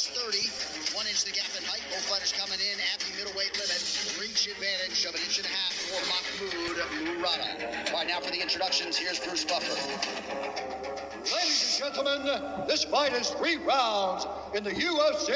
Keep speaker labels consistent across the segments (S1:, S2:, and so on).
S1: 630. 1 inch the gap in height. Both fighters coming in at the middleweight limit. Reach advantage of 1.5 inches for Machmud Murada. All right, now for the introductions, here's Bruce Buffer.
S2: Ladies and gentlemen, this fight is 3 rounds in the UFC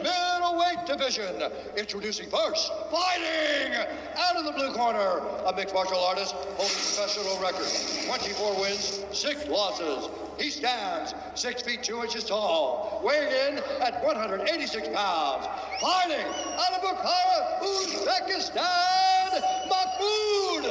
S2: middleweight division. Introducing first, fighting out of the blue corner, a mixed martial artist holding professional record, 24 wins, 6 losses. He stands 6 feet 2 inches tall, weighing in at 186 pounds. Fighting out of Bukhara, Uzbekistan, Machmud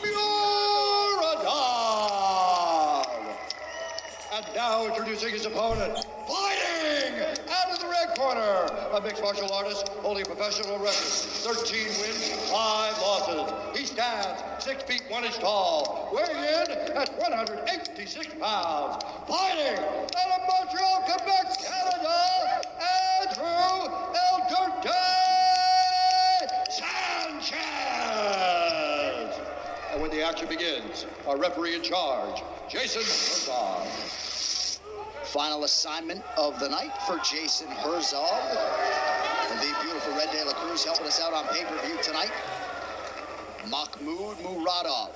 S2: Murodov. And now introducing his opponent, fighting out of the red corner, a mixed martial artist holding a professional record, 13 wins, 5 losses. He stands 6 feet 1 inch tall, weighing in at 186 pounds. Fighting out of Montreal, Quebec, Canada, Andrew Sanchez. And when the action begins, our referee in charge, Jason Herzog.
S1: Final assignment of the night for Jason Herzog. The beautiful Red De La Cruz helping us out on pay-per-view tonight. Machmud Murodov.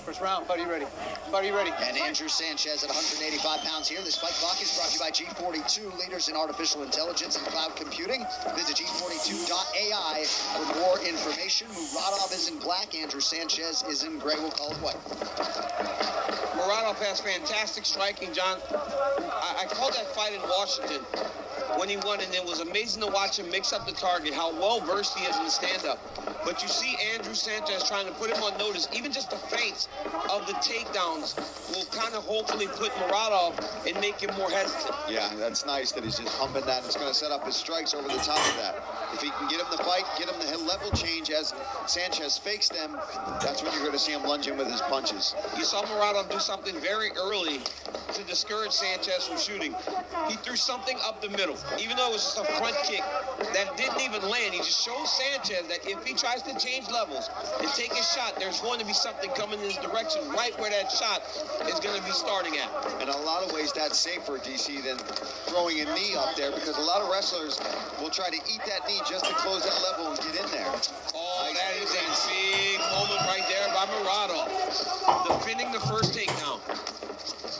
S3: First round, buddy, ready. Buddy, ready.
S1: And Andrew Sanchez at 185 pounds here. This fight clock is brought to you by G42, leaders in artificial intelligence and cloud computing. Visit G42.ai for more information. Murodov is in black. Andrew Sanchez is in gray. We'll call it white.
S3: Murodov has fantastic striking, John. I called that fight in Washington when he won, and it was amazing to watch him mix up the target, how well-versed he is in the stand-up. But you see Andrew Sanchez trying to put him on notice. Even just the feints of the takedowns will kind of hopefully put Murodov and make him more hesitant.
S4: Yeah, that's nice that he's just humping that. It's going to set up his strikes over the top of that. If he can get him the fight, get him the level change as Sanchez fakes them, that's when you're going to see him lunging with his punches.
S3: You saw Murodov do something very early to discourage Sanchez from shooting. He threw something up the middle. Even though it was just a front kick that didn't even land, he just shows Sanchez that if he tries to change levels and take a shot, there's going to be something coming in his direction right where that shot is going to be starting at.
S4: In a lot of ways, that's safer, DC, than throwing a knee up there, because a lot of wrestlers will try to eat that knee just to close that level and get in there.
S3: Oh, that is a big moment right there by Murodov, defending the first takedown.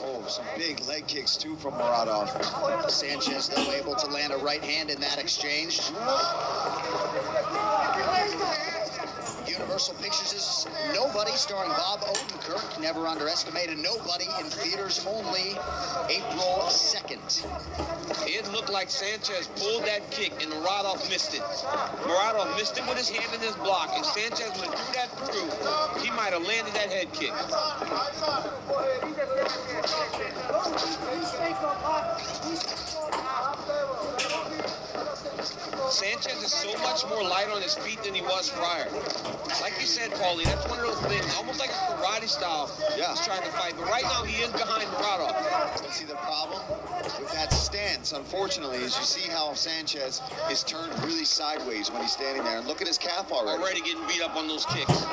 S4: Oh, some big leg kicks, too, from Murodov.
S1: Sanchez, though, able to land a right hand in that exchange. Universal Pictures is Nobody, starring Bob Odenkirk. Never underestimated Nobody in theaters only April 2nd.
S3: It looked like Sanchez pulled that kick and Murodov missed it. Murodov missed it with his hand in his block. If Sanchez would have threw that through, he might have landed that head kick. Sanchez is so much more light on his feet than he was prior. Like you said, Paulie, that's one of those things, almost like a karate style.
S4: Yeah.
S3: He's trying to fight, but right now he is behind Murodov.
S4: See, the problem with that stance, unfortunately, is you see how Sanchez is turned really sideways when he's standing there. And look at his calf already.
S3: Already getting beat up on those kicks.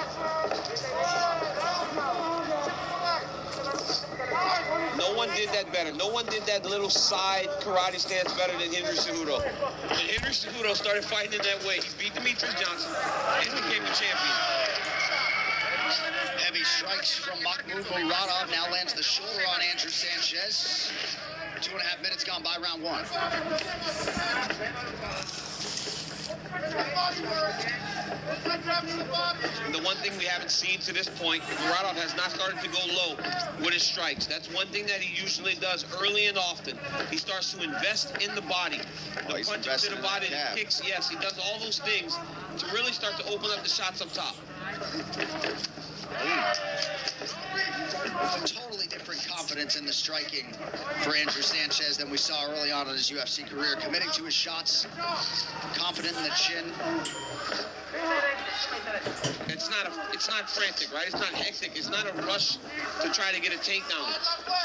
S3: No one did that better. No one did that little side karate stance better than Henry Cejudo. When Henry Cejudo started fighting in that way, he beat Demetrius Johnson and became the champion.
S1: Heavy strikes from Machmud Murodov. Now lands the shoulder on Andrew Sanchez. 2.5 minutes gone by round 1.
S3: The one thing we haven't seen to this point, Murodov has not started to go low with his strikes. That's one thing that he usually does early and often. He starts to invest in the body. The punches to the body, the kicks, yes, he does all those things to really start to open up the shots up top.
S1: Totally different confidence in the striking for Andrew Sanchez than we saw early on in his UFC career. Committing to his shots, confident in the chin.
S3: It's not frantic, right? It's not hectic. It's not a rush to try to get a takedown.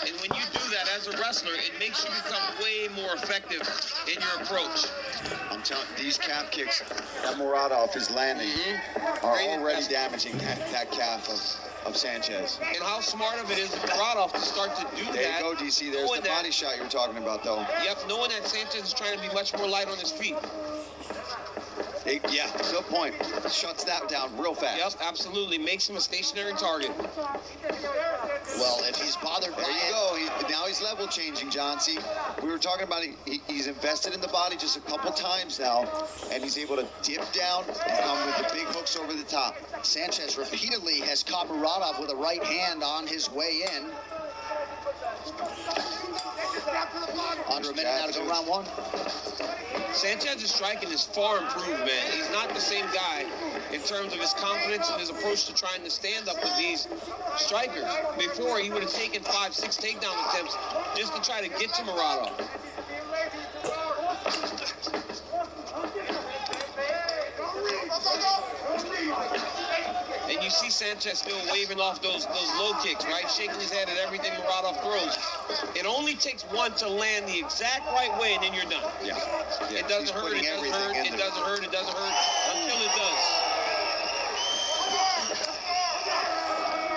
S3: And when you do that as a wrestler, it makes you become way more effective in your approach.
S4: I'm telling you, these calf kicks that Murodov is landing are already damaging that calf of Sanchez.
S3: And how smart of it is of Murotov to start to do
S4: There
S3: that.
S4: you go, DC. There's the body shot you were talking about, though.
S3: Yep, knowing that Sanchez is trying to be much more light on his feet.
S4: Yeah, good point. Shuts that down real fast.
S3: Yep, absolutely. Makes him a stationary target.
S1: Well, if he's bothered by
S4: There you go. Now he's level changing, John. See, we were talking about he's invested in the body just a couple times now, and he's able to dip down and come with the big hooks over the top.
S1: Sanchez repeatedly has caught Murotov with a right hand on his way in. Under a minute now to go round one.
S3: Sanchez's striking is far improved, man. He's not the same guy in terms of his confidence and his approach to trying to stand up with these strikers. Before, he would have taken 5-6 takedown attempts just to try to get to Murotov. And you see Sanchez still waving off those low kicks, right? Shaking his head at everything Murotov throws. It only takes one to land the exact right way, and then you're done.
S4: Yeah.
S3: It doesn't hurt, it doesn't hurt, it doesn't hurt, it doesn't hurt, until it does.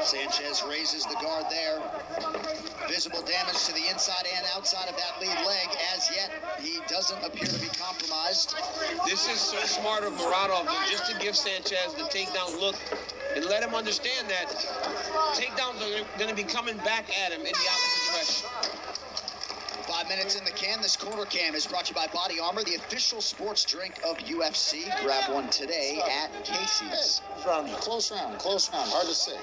S1: Sanchez raises the guard there. Visible damage to the inside and outside of that lead leg. As yet, he doesn't appear to be compromised.
S3: This is so smart of Murotov just to give Sanchez the takedown look and let him understand that takedowns are going to be coming back at him in the opposite direction.
S1: 5 minutes in the can. This corner cam is brought to you by Body Armor, the official sports drink of UFC. Grab one today at Casey's.
S5: Close round, hard to say.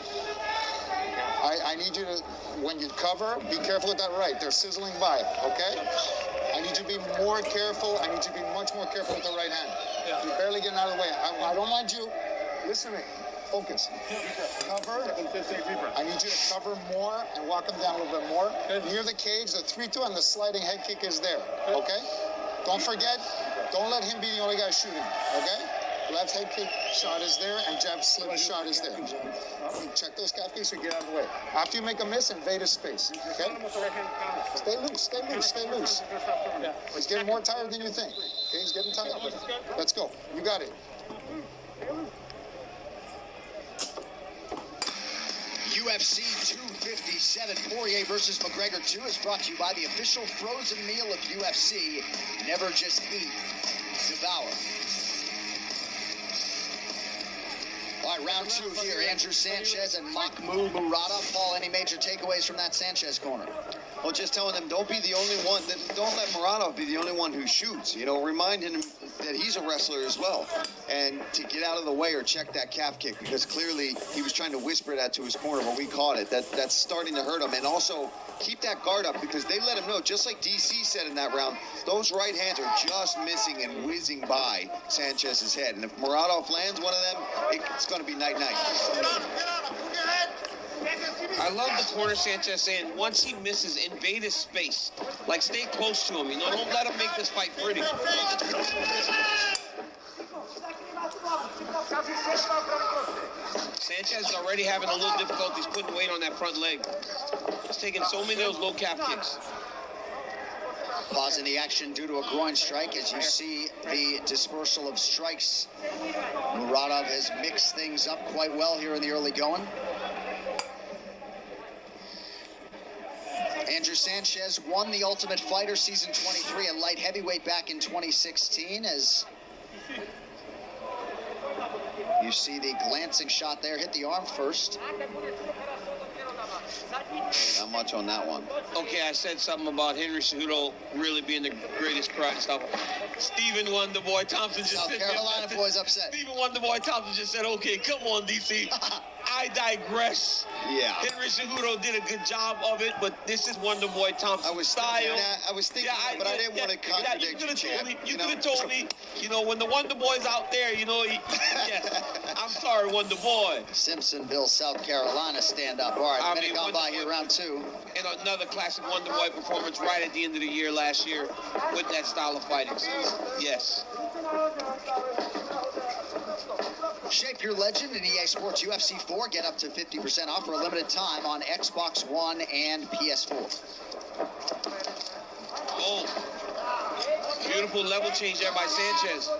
S5: I need you to, when you cover, be careful with that right. They're sizzling by, okay? I need you to be more careful. I need you to be much more careful with the right hand. You're barely getting out of the way. I don't mind you. Listen to me. Focus. Cover. I need you to cover more and walk them down a little bit more. Near the cage, the 3-2 and the sliding head kick is there, okay? Don't forget, don't let him be the only guy shooting, okay? Left head kick shot is there, and jab slip shot is there. Check those calf kicks or get out of the way. After you make a miss, invade his space, okay? Stay loose. He's getting more tired than you think, okay? He's getting tired. Let's go. You got it.
S1: UFC 257, Poirier versus McGregor 2 is brought to you by the official frozen meal of UFC. Never just eat, devour. All right, round two here. Andrew Sanchez and Machmud Murodov. Paul, any major takeaways from that Sanchez corner?
S4: Well, just telling them, don't be the only one. Don't let Murotov be the only one who shoots. You know, remind him that he's a wrestler as well. And to get out of the way or check that calf kick, because clearly he was trying to whisper that to his corner, but we caught it. That's starting to hurt him. And also, keep that guard up, because they let him know, just like DC said in that round, those right hands are just missing and whizzing by Sanchez's head. And if Murotov lands one of them, it's going to be night-night.
S3: I love the corner Sanchez saying, once he misses, invade his space. Like, stay close to him. You know, don't let him make this fight pretty. Sanchez is already having a little difficulties putting weight on that front leg. He's taking so many of those low calf kicks.
S1: Pausing the action due to a groin strike as you see the dispersal of strikes. Murodov has mixed things up quite well here in the early going. Andrew Sanchez won the Ultimate Fighter Season 23 at light heavyweight back in 2016 as you see the glancing shot there, hit the arm first.
S4: Not much on that one.
S3: Okay, I said something about Henry Cejudo really being the greatest karate stuff. Stephen Wonderboy Thompson just
S1: South
S3: said,
S1: Carolina boy's upset.
S3: Stephen Wonderboy Thompson just said, okay, come on, DC. I digress.
S4: Yeah.
S3: Henry Cejudo did a good job of it, but this is Wonderboy Thompson's style.
S4: I was thinking that, but I didn't want to contradict you, champ.
S3: You could have told me, you know, when the Wonderboy's out there, you know, yes, I'm sorry, Wonderboy.
S1: Simpsonville, South Carolina stand up. All right, minute gone by here, round two.
S3: And another classic Wonderboy performance right at the end of the year last year with that style of fighting. Yes.
S1: Shape your legend in EA Sports UFC 4. Get up to 50% off for a limited time on Xbox One and PS4.
S3: Oh, beautiful beautiful level change there by Sanchez.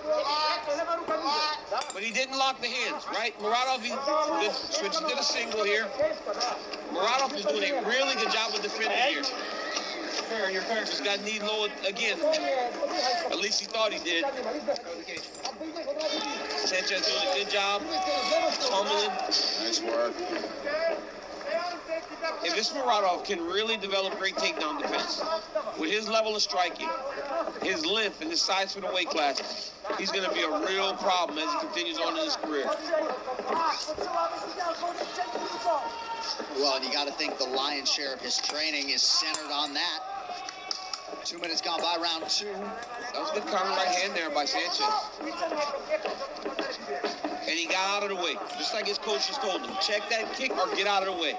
S3: But he didn't lock the hands, right? Murodov, he switching to the single here. Murodov is doing a really good job of defending here. Your fair. Just got knee low again. At least he thought he did. Sanchez doing a good job. Pummeling.
S4: Nice work.
S3: If this Murodov can really develop great takedown defense, with his level of striking, his length, and his size for the weight class, he's going to be a real problem as he continues on in his career.
S1: Well, and you got to think the lion's share of his training is centered on that. 2 minutes gone by, round 2.
S3: That was a good counter right hand there by Sanchez. And he got out of the way, just like his coach just told him. Check that kick or get out of the way.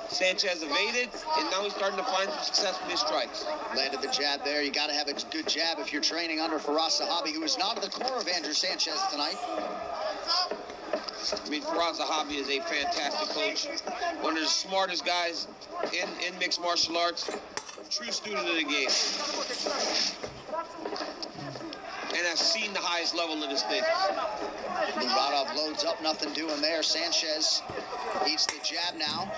S3: Sanchez evaded, and now he's starting to find some success with his strikes.
S1: Landed the jab there. You got to have a good jab if you're training under Firas Zahabi, who is not in the corner of Andrew Sanchez tonight.
S3: I mean, Firas Zahabi is a fantastic coach. One of the smartest guys in mixed martial arts. True student of the game. And has seen the highest level of this thing.
S1: Murodov loads up, nothing doing there. Sanchez eats the jab now.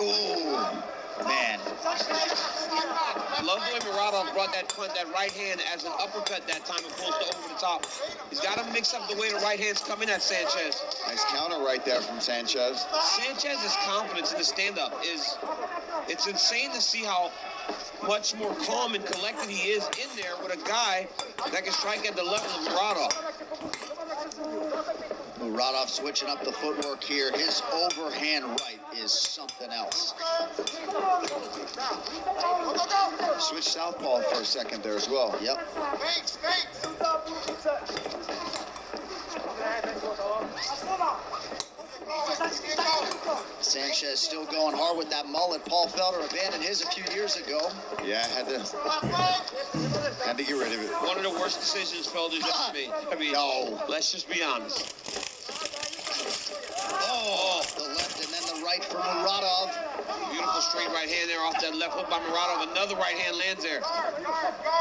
S1: Ooh, man.
S3: Love the way Murodov brought that right hand as an uppercut that time opposed to over the top. He's got to mix up the way the right hand's coming at Sanchez.
S4: Nice counter right there from Sanchez.
S3: Sanchez's confidence in the stand-up it's insane to see how much more calm and collected he is in there with a guy that can strike at the level of Murodov.
S1: Murodov switching up the footwork here. His overhand right is something else.
S4: Switch southpaw for a second there as well.
S1: Yep. Sanchez still going hard with that mullet. Paul Felder abandoned his a few years ago.
S4: Yeah, had to get rid of it.
S3: One of the worst decisions Felder's ever made. I mean, let's just be honest.
S1: Oh, the left and then the right for Murodov.
S3: Beautiful straight right hand there off that left hook by Murodov. Another right hand lands there.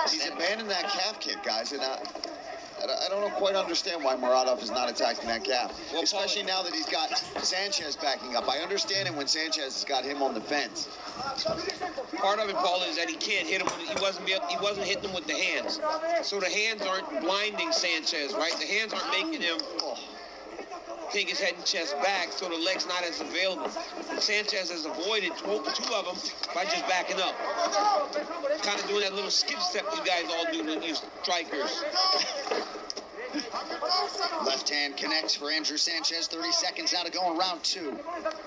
S4: He's abandoned that calf kick, guys, and I don't quite understand why Murodov is not attacking that calf.
S3: Well,
S4: especially now that he's got Sanchez backing up. I understand it when Sanchez has got him on the fence.
S3: Part of it, Paul, is that he can't hit him. He wasn't hitting him with the hands. So the hands aren't blinding Sanchez, right? The hands aren't making him take his head and chest back, so the leg's not as available. Sanchez has avoided two of them by just backing up. Kind of doing that little skip step you guys all do to you strikers.
S1: Left hand connects for Andrew Sanchez. 30 seconds now to go in round 2.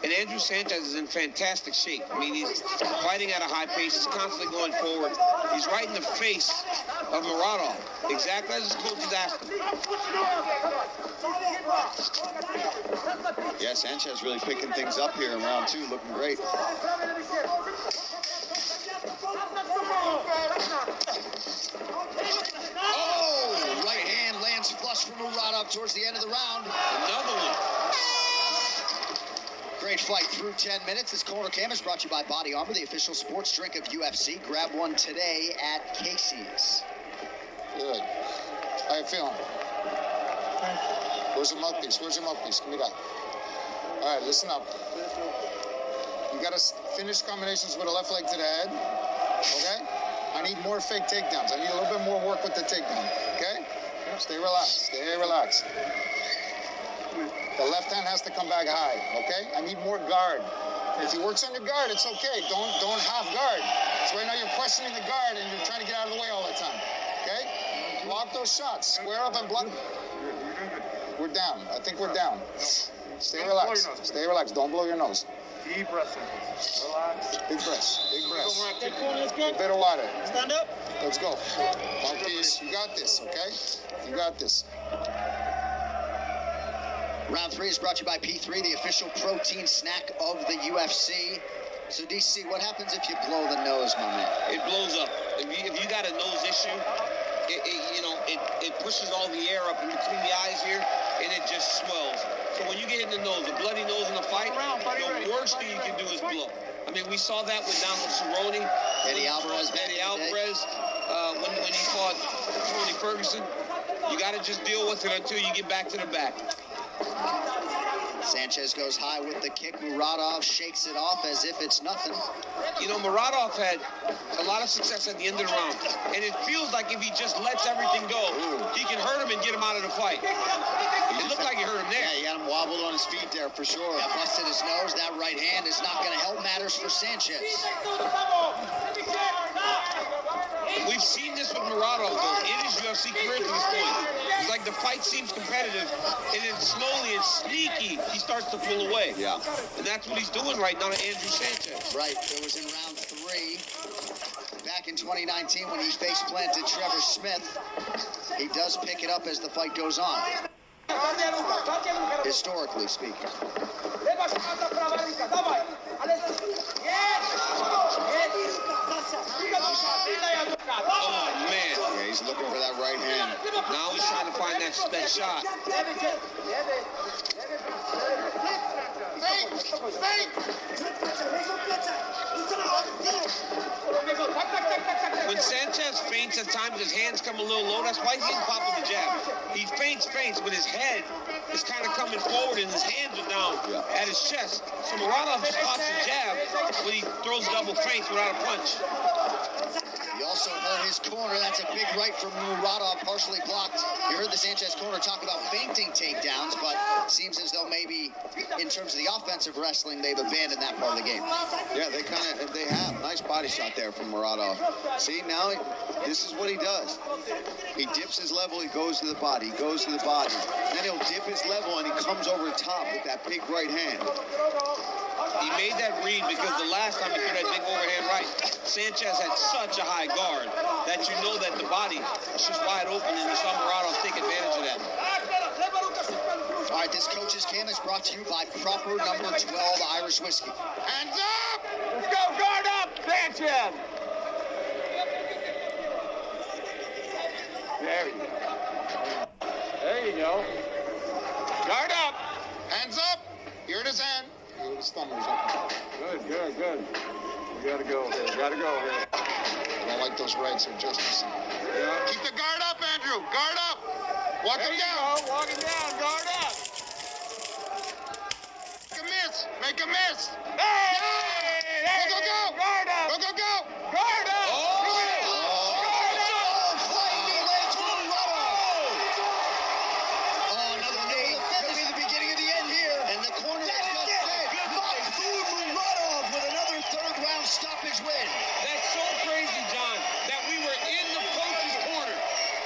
S3: And Andrew Sanchez is in fantastic shape. I mean, he's fighting at a high pace. He's constantly going forward. He's right in the face of Murodov, exactly as his coach has asked him.
S4: Yeah, Sanchez really picking things up here in round 2, looking great.
S1: Oh, right hand lands flush from Murodov towards the end of the round.
S3: Another one.
S1: Great fight through 10 minutes. This corner cam is brought to you by Body Armor, the official sports drink of UFC. Grab one today at Casey's.
S5: Good. How you feeling? Where's the mouthpiece? Where's your mouthpiece? Give me that. All right, listen up. You got to finish combinations with a left leg to the head, okay? I need more fake takedowns. I need a little bit more work with the takedown, okay? Stay relaxed. Stay relaxed. The left hand has to come back high, okay? I need more guard. If he works on your guard, it's okay. Don't half guard. So right now you're questioning the guard and you're trying to get out of the way all the time, okay? Block those shots. Square up and block. We're down. I think we're down. Stay relaxed. Stay relaxed. Don't blow your nose.
S6: Deep breaths in. Relax.
S5: Big breaths. Big breaths. A bit of water.
S6: Stand up.
S5: Let's go. Mouthpiece. You got this, okay? You got this.
S1: Round 3 is brought to you by P3, the official protein snack of the UFC. So, DC, what happens if you blow the nose, my man?
S3: It blows up. If you got a nose issue, it pushes all the air up in between the eyes here. and it just swells. So when you get hit in the nose, a bloody nose in a fight, the worst thing you can do is blow. I mean, we saw that with Donald Cerrone,
S1: Eddie Alvarez,
S3: when he fought Tony Ferguson. You got to just deal with it until you get back to the back.
S1: Sanchez goes high with the kick. Murodov shakes it off as if it's nothing.
S3: You know, Murodov had a lot of success at the end of the round. And it feels like if he just lets everything go, he can hurt him and get him out of the fight. It looked like he hurt him there.
S4: Yeah, he had him wobbled on his feet there for sure.
S1: Yeah, busted his nose. That right hand is not going to help matters for Sanchez.
S3: We've seen this with Murodov, though, in his UFC career to this point. It's like the fight seems competitive, and then slowly and sneaky, he starts to pull away.
S4: Yeah.
S3: And that's what he's doing right now to Andrew Sanchez.
S1: Right. It was in round 3 back in 2019 when he face planted Trevor Smith. He does pick it up as the fight goes on. Historically speaking.
S3: Oh, man.
S4: Yeah, he's looking for that right hand.
S3: Now he's trying to find that shot. When Sanchez feints at times, his hands come a little low. That's why he's getting popped with the jab. He feints, but his head is kind of coming forward and his hands are down at his chest. So Murodov just pops the jab when he throws double feints without a punch.
S1: You also heard his corner. That's a big right from Murodov, partially blocked. You heard the Sanchez corner talk about feinting takedowns, but seems as though maybe in terms of the offensive wrestling, they've abandoned that part of the game.
S4: Yeah, they have. Nice body shot there from Murodov. See, now this is what he does. He dips his level, he goes to the body, Then he'll dip his level and he comes over the top with that big right hand.
S3: He made that read because the last time he threw that big overhand right, Sanchez had such a high guard that you know that the body is just wide open, and you saw Murodov take advantage of that.
S1: All right, this coach's cam is brought to you by Proper Number 12 Irish Whiskey.
S2: Hands up! Let's go, guard up, Sanchez! There you go. There you go. Guard up!
S5: Hands up! Here it is, hand. His thumb is up.
S2: Good. You gotta go here.
S5: I don't like those rights or justice.
S2: Yeah.
S5: Keep the guard up, Andrew. Guard up. Walk him down.
S2: Walk him down. Guard up.
S5: Make a miss.
S2: Hey!
S5: Go.
S2: Guard up.
S5: Go.
S2: Guard up.
S1: Flying knee lands for Murodov. Oh, another knee. Could be the beginning of the end here. And the corner is just said. Mahmud Murodov with another third-round stoppage win.
S3: That's so crazy, John, that we were in the coach's corner,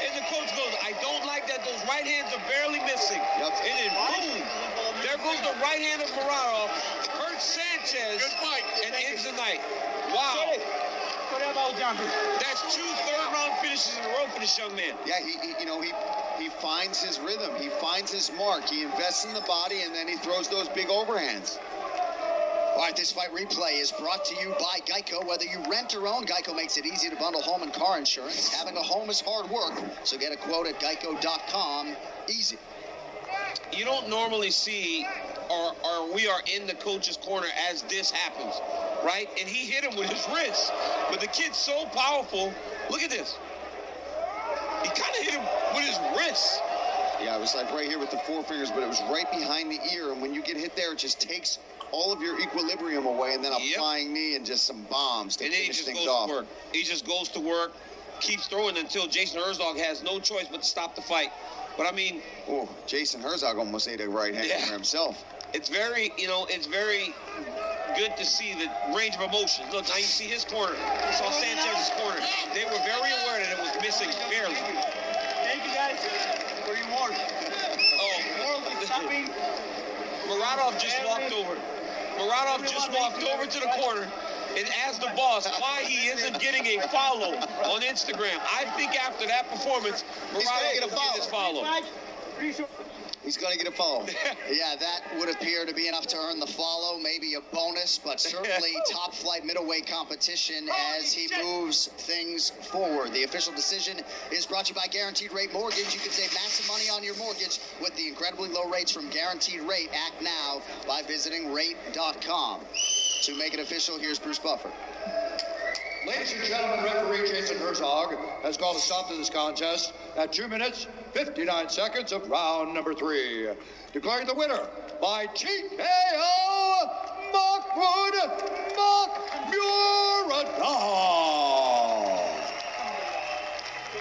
S3: and the coach goes, I don't like that those right hands are barely missing.
S4: Yep.
S3: And then boom, there goes the right hand of Murodov, hurts Sanchez, and ends the night. Wow. That's 2 third-round finishes in a row for this young man.
S4: Yeah, he finds his rhythm. He finds his mark. He invests in the body, and then he throws those big overhands.
S1: All right, this fight replay is brought to you by Geico. Whether you rent or own, Geico makes it easy to bundle home and car insurance. Having a home is hard work, so get a quote at geico.com. Easy.
S3: You don't normally see, or we are in the coach's corner as this happens, right? And he hit him with his wrist. But the kid's so powerful. Look at this. He kind of hit him with his wrist.
S4: Yeah, it was like right here with the forefingers, but it was right behind the ear. And when you get hit there, it just takes all of your equilibrium away, and then a flying knee and just some bombs to finish things off.
S3: To work. He just goes to work, keeps throwing until Jason Herzog has no choice but to stop the fight. But I mean,
S4: oh, Jason Herzog almost ate a right hand for himself.
S3: It's very, it's very good to see the range of emotions. Look, now you see his corner. You saw Sanchez's corner. They were very aware that it was missing barely.
S2: Thank you guys for your work.
S3: Murodov just walked over. Murodov just walked over to the corner and asked the boss why he isn't getting a follow on Instagram. I think after that performance, Murodov will get his follow.
S4: He's going to get a follow.
S1: Yeah, that would appear to be enough to earn the follow, maybe a bonus, but certainly top flight middleweight competition as he moves things forward. The official decision is brought to you by Guaranteed Rate Mortgage. You can save massive money on your mortgage with the incredibly low rates from Guaranteed Rate. Act now by visiting rate.com. To make it official, here's Bruce Buffer.
S2: Ladies and gentlemen, referee Jason Herzog has called a stop to this contest at 2 minutes, 59 seconds of round number 3. Declaring the winner by TKO!